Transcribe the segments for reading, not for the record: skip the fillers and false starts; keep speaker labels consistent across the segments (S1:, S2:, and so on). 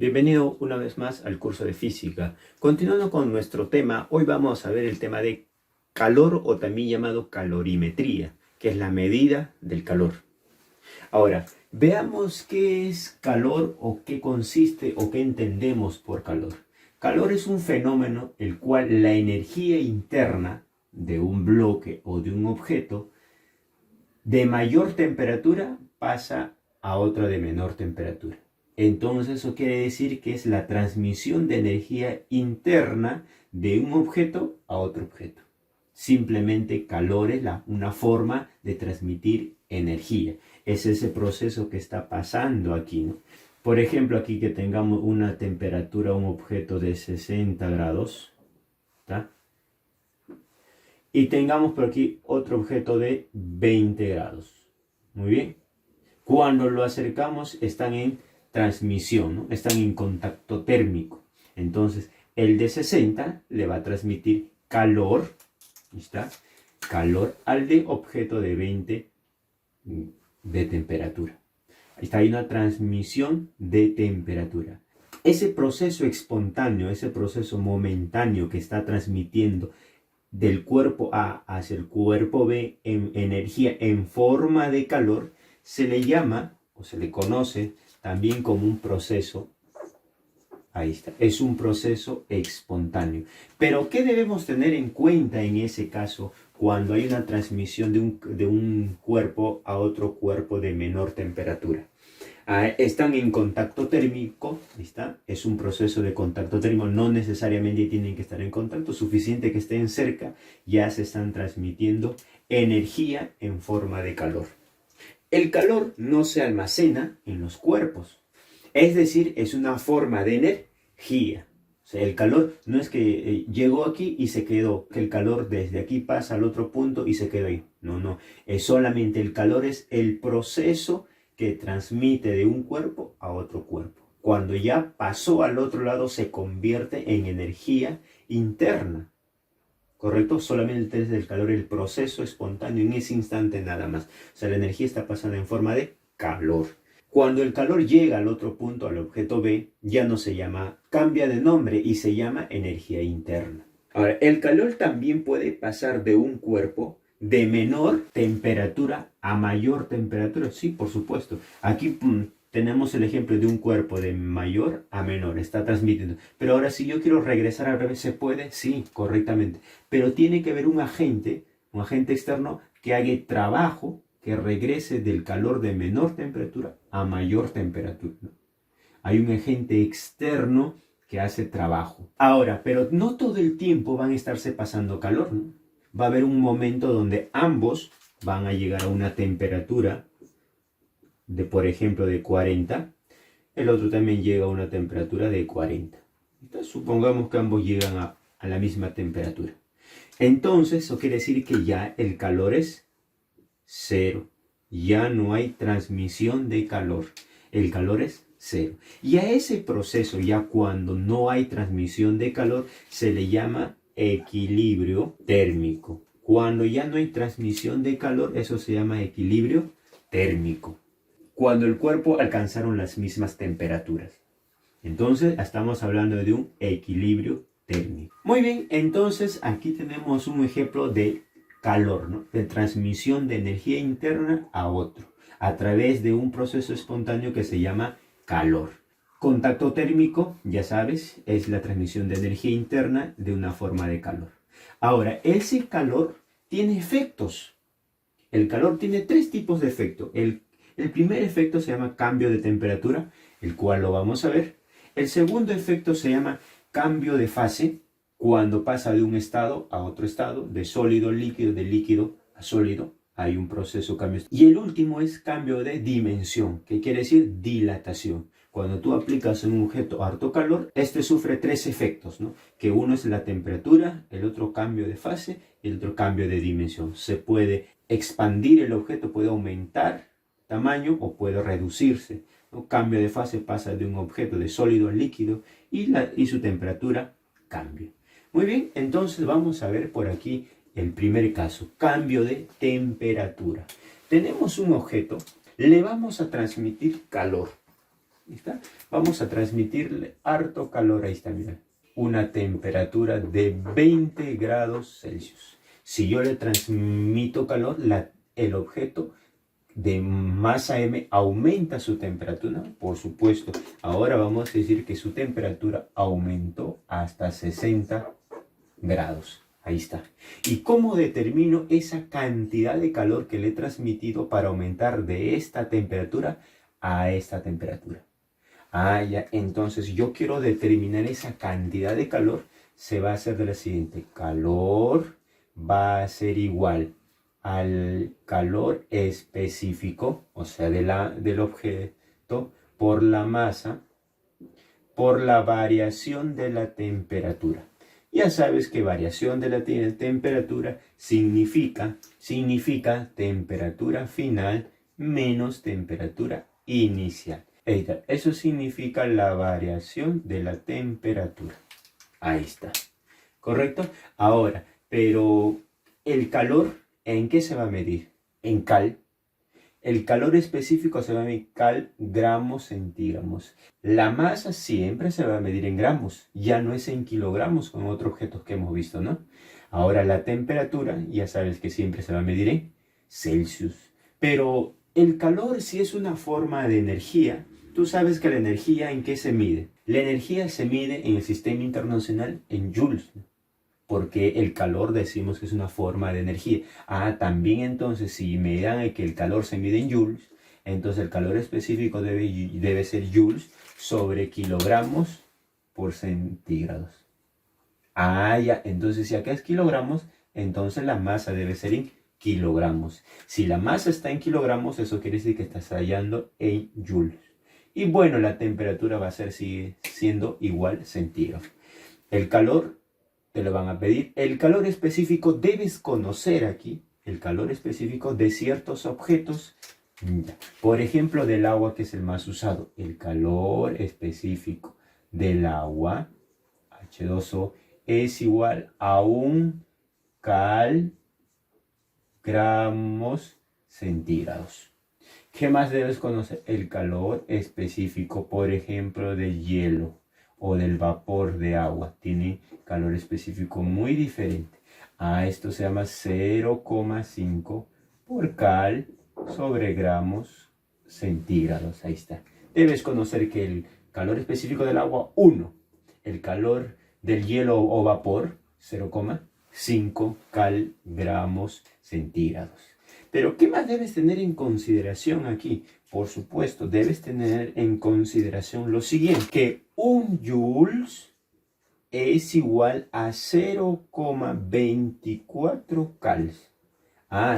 S1: Bienvenido una vez más al curso de física. Continuando con nuestro tema, hoy vamos a ver el tema de calor o también llamado calorimetría, que es la medida del calor. Ahora, veamos qué es calor o qué consiste o qué entendemos por calor. Calor es un fenómeno el cual la energía interna de un bloque o de un objeto de mayor temperatura pasa a otra de menor temperatura. Entonces eso quiere decir que es la transmisión de energía interna de un objeto a otro objeto. Simplemente calor es una forma de transmitir energía. Es ese proceso que está pasando aquí, ¿no? Por ejemplo, aquí que tengamos una temperatura, un objeto de 60 grados, ¿tá? Y tengamos por aquí otro objeto de 20 grados. Muy bien. Cuando lo acercamos están en transmisión, ¿no? Están en contacto térmico. Entonces, el de 60 le va a transmitir calor, ¿está? Calor al de objeto de 20 de temperatura. Ahí está, hay una transmisión de temperatura. Ese proceso espontáneo, ese proceso momentáneo que está transmitiendo del cuerpo A hacia el cuerpo B en energía en forma de calor, se le llama o se le conoce también como un proceso. Ahí está, es un proceso espontáneo. Pero ¿qué debemos tener en cuenta en ese caso cuando hay una transmisión de un cuerpo a otro cuerpo de menor temperatura? Están en contacto térmico, ¿está? Es un proceso de contacto térmico, no necesariamente tienen que estar en contacto, suficiente que estén cerca, ya se están transmitiendo energía en forma de calor. El calor no se almacena en los cuerpos, es decir, es una forma de energía. O sea, el calor no es que llegó aquí y se quedó, que el calor desde aquí pasa al otro punto y se quedó ahí. No, es solamente el calor, es el proceso que transmite de un cuerpo a otro cuerpo. Cuando ya pasó al otro lado se convierte en energía interna. ¿Correcto? Solamente es el calor, el proceso espontáneo en ese instante nada más. O sea, la energía está pasando en forma de calor. Cuando el calor llega al otro punto, al objeto B, ya no se llama, cambia de nombre y se llama energía interna. Ahora, el calor también puede pasar de un cuerpo de menor temperatura a mayor temperatura. Sí, por supuesto. Aquí tenemos el ejemplo de un cuerpo de mayor a menor, está transmitiendo. Pero ahora si yo quiero regresar al revés, ¿se puede? Sí, correctamente. Pero tiene que haber un agente externo que haga trabajo, que regrese del calor de menor temperatura a mayor temperatura, ¿no? Hay un agente externo que hace trabajo. Ahora, pero no todo el tiempo van a estarse pasando calor, ¿no? Va a haber un momento donde ambos van a llegar a una temperatura de, por ejemplo, de 40. El otro también llega a una temperatura de 40. Entonces, supongamos que ambos llegan a la misma temperatura. Entonces, eso quiere decir que ya el calor es cero. Ya no hay transmisión de calor. El calor es cero. Y a ese proceso, ya cuando no hay transmisión de calor, se le llama equilibrio térmico. Cuando ya no hay transmisión de calor, eso se llama equilibrio térmico. Cuando el cuerpo alcanzaron las mismas temperaturas. Entonces, estamos hablando de un equilibrio térmico. Muy bien, entonces aquí tenemos un ejemplo de calor, ¿no? De transmisión de energía interna a otro, a través de un proceso espontáneo que se llama calor. Contacto térmico, ya sabes, es la transmisión de energía interna de una forma de calor. Ahora, ese calor tiene efectos. El calor tiene tres tipos de efectos. El primer efecto se llama cambio de temperatura, el cual lo vamos a ver. El segundo efecto se llama cambio de fase, cuando pasa de un estado a otro estado, de sólido a líquido, de líquido a sólido. Hay un proceso cambio. Y el último es cambio de dimensión, que quiere decir dilatación. Cuando tú aplicas un objeto harto calor, este sufre tres efectos, ¿no? Que uno es la temperatura, el otro cambio de fase y el otro cambio de dimensión. Se puede expandir el objeto, puede aumentar tamaño o puede reducirse, ¿no? Cambio de fase, pasa de un objeto de sólido a líquido y su temperatura cambia. Muy bien, entonces vamos a ver por aquí el primer caso, cambio de temperatura. Tenemos un objeto, le vamos a transmitir calor. ¿Está? Vamos a transmitirle harto calor, ahí está, mira. Una temperatura de 20 grados Celsius. Si yo le transmito calor, el objeto de masa M aumenta su temperatura, por supuesto. Ahora vamos a decir que su temperatura aumentó hasta 60 grados. Ahí está. ¿Y cómo determino esa cantidad de calor que le he transmitido para aumentar de esta temperatura a esta temperatura? Ya, entonces yo quiero determinar esa cantidad de calor. Se va a hacer de la siguiente. Calor va a ser igual al calor específico, o sea, del objeto, por la masa, por la variación de la temperatura. Ya sabes que variación de la temperatura significa temperatura final menos temperatura inicial. Eso significa la variación de la temperatura. Ahí está. ¿Correcto? Ahora, pero el calor, ¿en qué se va a medir? En cal. El calor específico se va a medir gramos centígramos. La masa siempre se va a medir en gramos. Ya no es en kilogramos con otros objetos que hemos visto, ¿no? Ahora la temperatura, ya sabes que siempre se va a medir en Celsius. Pero el calor, si es una forma de energía, tú sabes que la energía, ¿en qué se mide? La energía se mide en el sistema internacional en joules, porque el calor decimos que es una forma de energía. También entonces, si me dan que el calor se mide en joules, entonces el calor específico debe ser joules sobre kilogramos por centígrados. Ya, entonces si acá es kilogramos, entonces la masa debe ser en kilogramos. Si la masa está en kilogramos, eso quiere decir que estás hallando en joules. Y bueno, la temperatura va a sigue siendo igual centígrados. El calor te lo van a pedir. El calor específico debes conocer aquí. El calor específico de ciertos objetos. Por ejemplo, del agua, que es el más usado. El calor específico del agua, H2O, es igual a 1 gramos centígrados. ¿Qué más debes conocer? El calor específico, por ejemplo, del hielo o del vapor de agua. Tiene calor específico muy diferente. Esto se llama 0,5 por cal sobre gramos centígrados. Ahí está. Debes conocer que el calor específico del agua, 1. El calor del hielo o vapor, 0,5 gramos centígrados. Pero, ¿qué más debes tener en consideración aquí? Por supuesto, debes tener en consideración lo siguiente, que 1 joules es igual a 0,24 cals.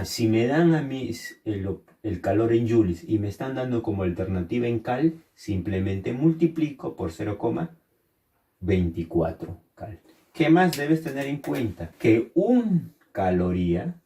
S1: Si me dan a mí el calor en joules y me están dando como alternativa en cal, simplemente multiplico por 0,24 cal. ¿Qué más debes tener en cuenta? Que 1 caloría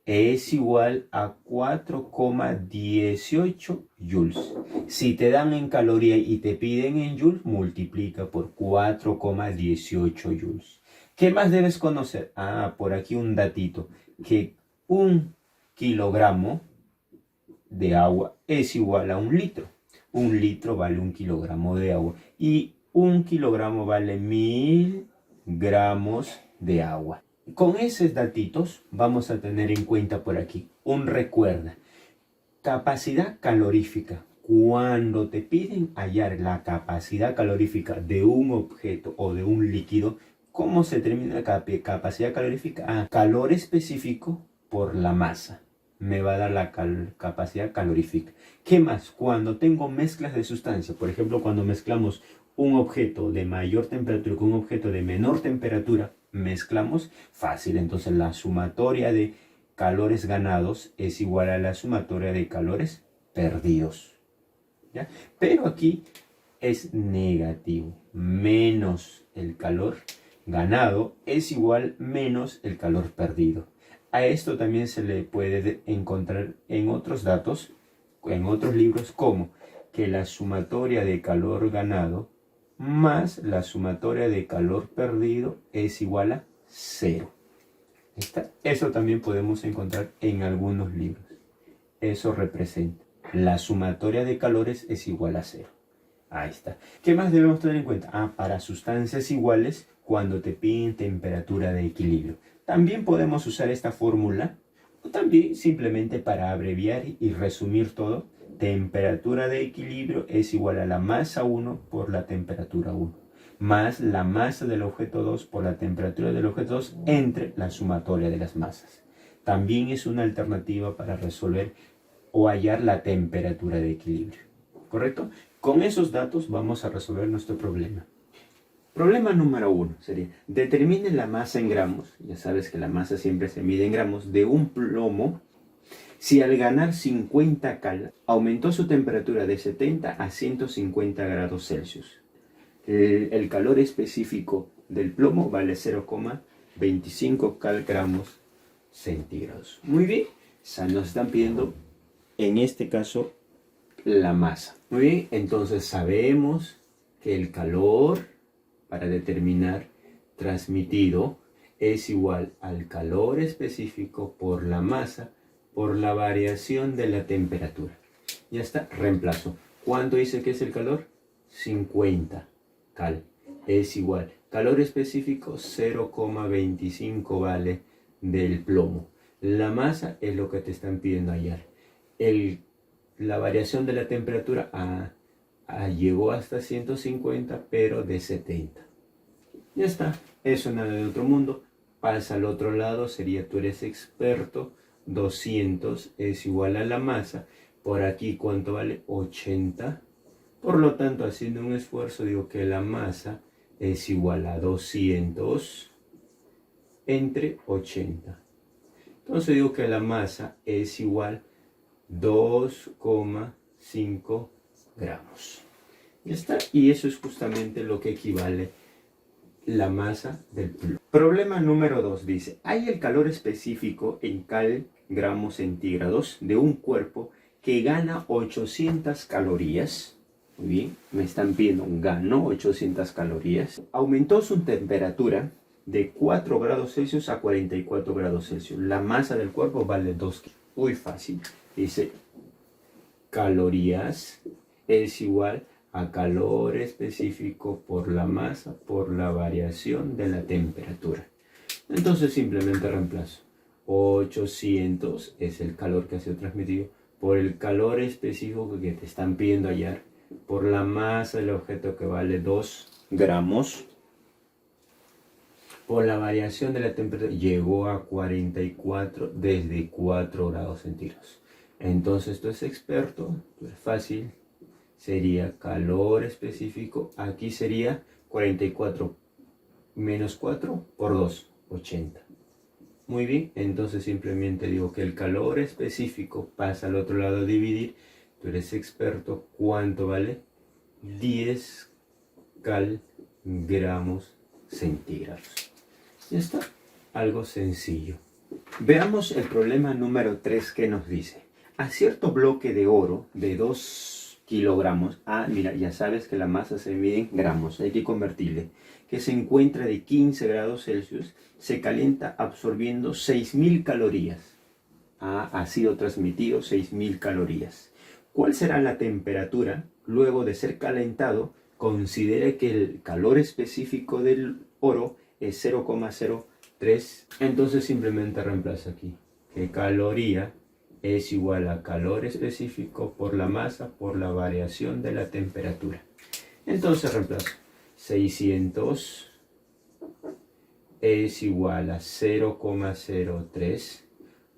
S1: es igual a 4,18 joules. Si te dan en caloría y te piden en joules, multiplica por 4,18 joules. ¿Qué más debes conocer? Por aquí un datito, que 1 kilogramo de agua es igual a 1 litro. 1 litro vale 1 kilogramo de agua y 1 kilogramo vale 1000 gramos de agua. Con esos datitos vamos a tener en cuenta por aquí recuerda, capacidad calorífica. Cuando te piden hallar la capacidad calorífica de un objeto o de un líquido, ¿cómo se determina la capacidad calorífica? Calor específico por la masa. Me va a dar la capacidad calorífica. ¿Qué más? Cuando tengo mezclas de sustancias, por ejemplo, cuando mezclamos un objeto de mayor temperatura con un objeto de menor temperatura, mezclamos fácil. Entonces la sumatoria de calores ganados es igual a la sumatoria de calores perdidos. ¿Ya? Pero aquí es negativo. Menos el calor ganado es igual menos el calor perdido. A esto también se le puede encontrar en otros datos, en otros libros, como que la sumatoria de calor ganado más la sumatoria de calor perdido es igual a 0. Eso también podemos encontrar en algunos libros. Eso representa la sumatoria de calores es igual a 0. Ahí está. ¿Qué más debemos tener en cuenta? Para sustancias iguales, cuando te piden temperatura de equilibrio. También podemos usar esta fórmula, o también simplemente para abreviar y resumir todo. Temperatura de equilibrio es igual a la masa 1 por la temperatura 1, más la masa del objeto 2 por la temperatura del objeto 2 entre la sumatoria de las masas. También es una alternativa para resolver o hallar la temperatura de equilibrio. ¿Correcto? Con esos datos vamos a resolver nuestro problema. Problema número 1 sería, determine la masa en gramos, ya sabes que la masa siempre se mide en gramos, de un plomo, si al ganar 50 cal aumentó su temperatura de 70 a 150 grados Celsius. El calor específico del plomo vale 0,25 gramos centígrados. Muy bien, nos están pidiendo, en este caso, la masa. Muy bien, entonces sabemos que el calor para determinar transmitido es igual al calor específico por la masa por la variación de la temperatura. Ya está, reemplazo. ¿Cuánto dice que es el calor? 50 cal. Es igual. Calor específico 0,25 vale del plomo. La masa es lo que te están pidiendo hallar. La variación de la temperatura llegó hasta 150, pero de 70. Ya está, eso nada de otro mundo. Pasa al otro lado, sería tú eres experto, 200 es igual a la masa. Por aquí, ¿cuánto vale? 80. Por lo tanto, haciendo un esfuerzo, digo que la masa es igual a 200 entre 80. Entonces digo que la masa es igual a 2,5 gramos. Ya está. Y eso es justamente lo que equivale la masa del plomo. Problema número 2 dice, hay el calor específico en gramos centígrados de un cuerpo que gana 800 calorías. Muy bien, me están pidiendo un gano 800 calorías. Aumentó su temperatura de 4 grados Celsius a 44 grados Celsius. La masa del cuerpo vale 2 kilos. Muy fácil. Dice, calorías es igual a calor específico por la masa por la variación de la temperatura. Entonces simplemente reemplazo. 800 es el calor que ha sido transmitido por el calor específico que te están pidiendo hallar por la masa del objeto que vale 2 gramos por la variación de la temperatura llegó a 44 desde 4 grados centígrados. Entonces tú eres experto, tú eres fácil, sería calor específico, aquí sería 44 menos 4 por 2, 80. Muy bien, entonces simplemente digo que el calor específico pasa al otro lado a dividir, tú eres experto, ¿cuánto vale? 10 gramos centígrados. Ya está, algo sencillo. Veamos el problema número 3 que nos dice. A cierto bloque de oro de 2 kilogramos, mira, ya sabes que la masa se mide en gramos, hay que convertirle, que se encuentra de 15 grados Celsius, se calienta absorbiendo 6.000 calorías. Ha sido transmitido 6.000 calorías. ¿Cuál será la temperatura luego de ser calentado? Considere que el calor específico del oro es 0,03. Entonces simplemente reemplaza aquí que caloría es igual a calor específico por la masa por la variación de la temperatura. Entonces reemplazo 600 es igual a 0,03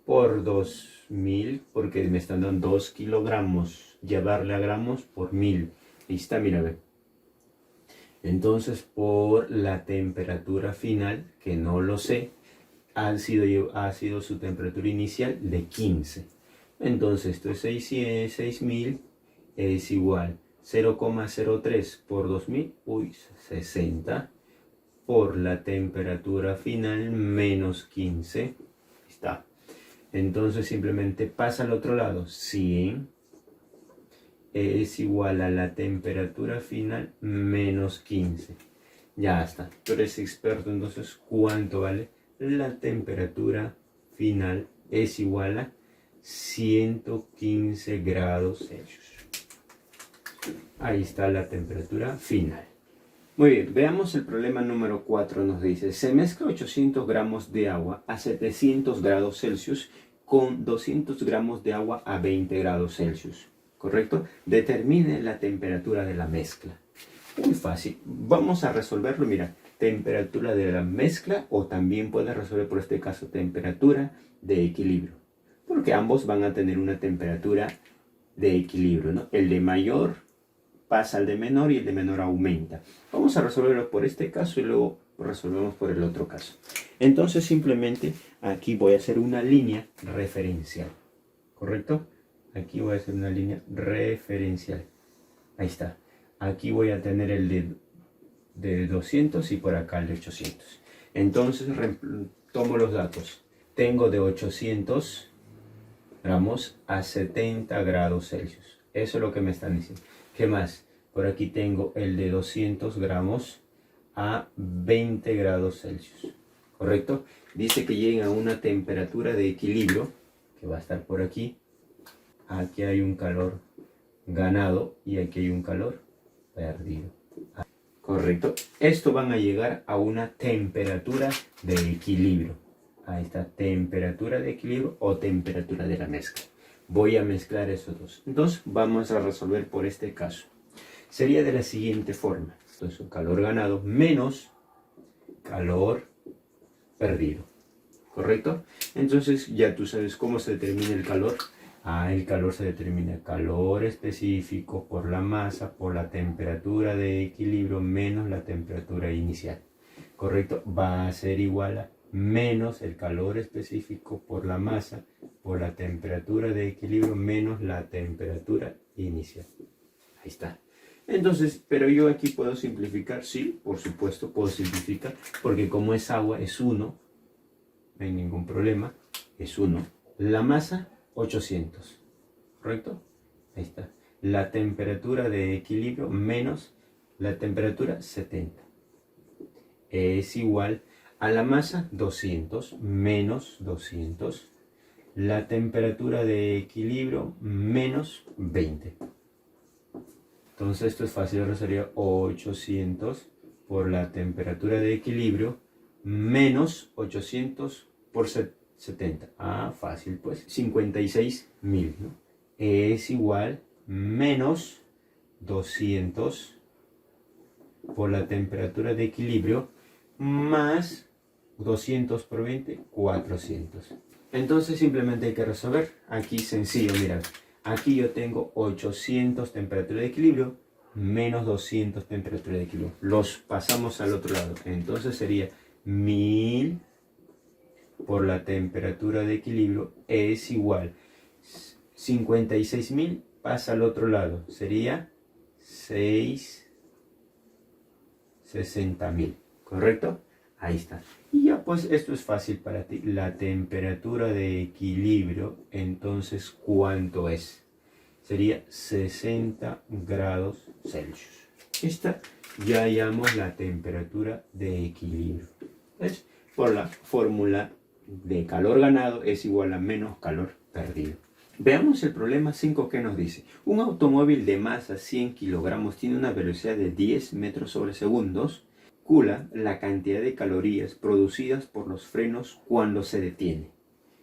S1: por 2000, porque me están dando 2 kilogramos, llevarle a gramos por 1000. Ahí está, mira, ve. Entonces por la temperatura final, que no lo sé, ha sido su temperatura inicial de 15. Entonces esto es 6.000 es igual 0,03 por 2000, 60, por la temperatura final menos 15. Está. Entonces simplemente pasa al otro lado, 100 es igual a la temperatura final menos 15. Ya está, tú eres experto, entonces ¿cuánto vale? La temperatura final es igual a 115 grados Celsius. Ahí está la temperatura final. Muy bien, veamos el problema número 4. Nos dice, se mezcla 800 gramos de agua a 700 grados Celsius con 200 gramos de agua a 20 grados Celsius. ¿Correcto? Determine la temperatura de la mezcla. Muy fácil. Vamos a resolverlo. Mira, temperatura de la mezcla, o también puedes resolver por este caso temperatura de equilibrio. Porque ambos van a tener una temperatura de equilibrio, ¿no? El de mayor pasa al de menor y el de menor aumenta. Vamos a resolverlo por este caso y luego resolvemos por el otro caso. Entonces simplemente aquí voy a hacer una línea referencial. ¿Correcto? Aquí voy a hacer una línea referencial. Ahí está. Aquí voy a tener el de 200 y por acá el de 800. Entonces tomo los datos. Tengo de 800 gramos a 70 grados Celsius. Eso es lo que me están diciendo. ¿Qué más? Por aquí tengo el de 200 gramos a 20 grados Celsius. ¿Correcto? Dice que lleguen a una temperatura de equilibrio, que va a estar por aquí. Aquí hay un calor ganado y aquí hay un calor perdido. Correcto. Esto van a llegar a una temperatura de equilibrio. Ahí está, temperatura de equilibrio o temperatura de la mezcla. Voy a mezclar esos dos. Entonces vamos a resolver por este caso. Sería de la siguiente forma. Entonces calor ganado menos calor perdido. ¿Correcto? Entonces ya tú sabes cómo se determina el calor. El calor se determina calor específico por la masa, por la temperatura de equilibrio menos la temperatura inicial. ¿Correcto? Va a ser igual a menos el calor específico por la masa, por la temperatura de equilibrio menos la temperatura inicial. Ahí está. Entonces, pero yo aquí puedo simplificar, sí, por supuesto puedo simplificar, porque como es agua es 1, no hay ningún problema, es 1. La masa, 800, ¿correcto? Ahí está. La temperatura de equilibrio menos la temperatura 70 es igual a la masa 200 menos 200, la temperatura de equilibrio menos 20. Entonces esto es fácil, ahora sería 800 por la temperatura de equilibrio menos 800 por 70. Fácil pues. 56.000, ¿no? Es igual menos 200 por la temperatura de equilibrio más 200 por 20, 400. Entonces simplemente hay que resolver. Aquí sencillo, mirad. Aquí yo tengo 800 temperatura de equilibrio menos 200 temperatura de equilibrio. Los pasamos al otro lado. Entonces sería 1000 por la temperatura de equilibrio es igual. 56.000 pasa al otro lado. Sería 60.000. ¿Correcto? Ahí está. Y ya pues esto es fácil para ti. La temperatura de equilibrio, entonces, ¿cuánto es? Sería 60 grados Celsius. Esta ya hallamos la temperatura de equilibrio. ¿Ves? Por la fórmula de calor ganado es igual a menos calor perdido. Veamos el problema 5 que nos dice. Un automóvil de masa 100 kilogramos tiene una velocidad de 10 metros sobre segundos. Calcula la cantidad de calorías producidas por los frenos cuando se detiene.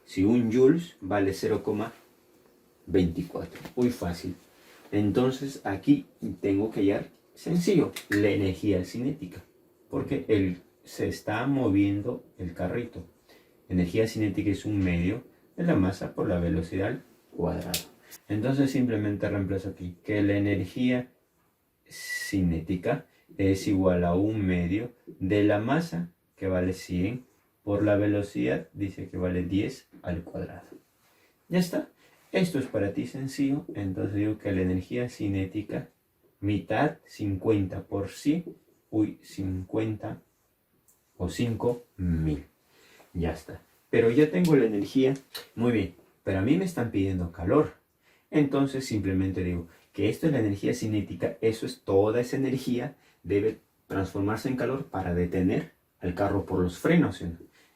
S1: Si un joules vale 0,24. Muy fácil. Entonces aquí tengo que hallar, sencillo, la energía cinética. Porque se está moviendo el carrito. Energía cinética es un medio de la masa por la velocidad al cuadrado. Entonces simplemente reemplazo aquí que la energía cinética es igual a un medio de la masa, que vale 100, por la velocidad, dice que vale 10 al cuadrado. Ya está. Esto es para ti sencillo. Entonces digo que la energía cinética, mitad, 50 por 100, 50 o 5.000. Ya está. Pero ya tengo la energía. Muy bien. Pero a mí me están pidiendo calor. Entonces simplemente digo que esto es la energía cinética. Eso es toda esa energía. Debe transformarse en calor para detener al carro por los frenos, ¿sí?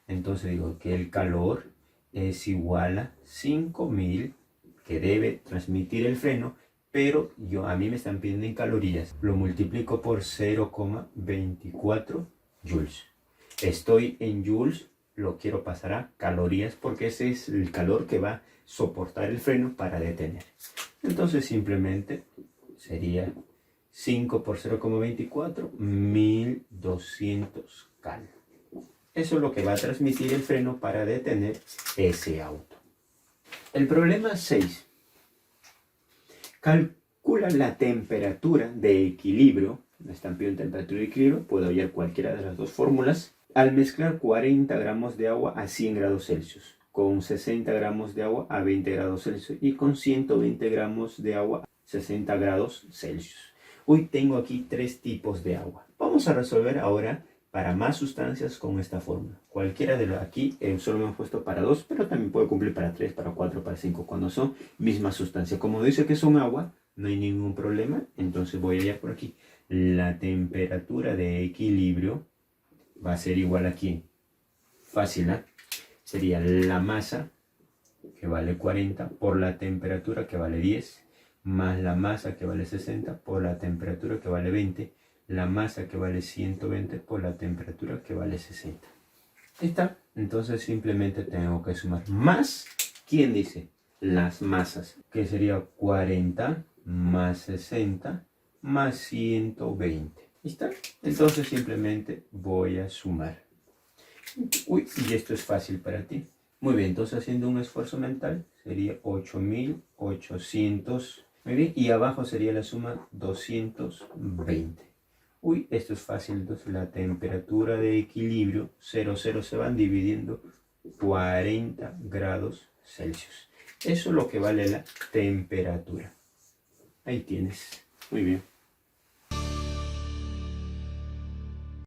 S1: Entonces digo que el calor es igual a 5.000 que debe transmitir el freno pero a mí me están pidiendo en calorías. Lo multiplico por 0,24 joules. Estoy en joules, lo quiero pasar a calorías porque ese es el calor que va a soportar el freno para detener. Entonces simplemente sería 5 por 0,24, 1200 cal. Eso es lo que va a transmitir el freno para detener ese auto. El problema 6. Calcula la temperatura de equilibrio. Me están pidiendo temperatura de equilibrio. Puedo hallar cualquiera de las dos fórmulas. Al mezclar 40 gramos de agua a 100 grados Celsius, con 60 gramos de agua a 20 grados Celsius y con 120 gramos de agua a 60 grados Celsius. Hoy tengo aquí 3 tipos de agua. Vamos a resolver ahora para más sustancias con esta fórmula. Cualquiera de los aquí solo me han puesto para 2, pero también puede cumplir para 3, para 4, para 5, cuando son mismas sustancias. Como dice que son agua, no hay ningún problema. Entonces voy a hallar por aquí. La temperatura de equilibrio va a ser igual aquí. Fácil, ¿eh? Sería la masa, que vale 40, por la temperatura, que vale 10, más la masa, que vale 60, por la temperatura, que vale 20, la masa, que vale 120, por la temperatura, que vale 60. Ahí está. Entonces simplemente tengo que sumar más, ¿quién dice? Las masas, que sería 40 más 60 más 120. ¿Ahí está? Entonces simplemente voy a sumar. Uy, y esto es fácil para ti. Muy bien, entonces haciendo un esfuerzo mental sería 8800. Muy bien, y abajo sería la suma 220. Uy, esto es fácil. Entonces la temperatura de equilibrio, 0, 0 se van dividiendo, 40 grados Celsius. Eso es lo que vale la temperatura. Ahí tienes. Muy bien.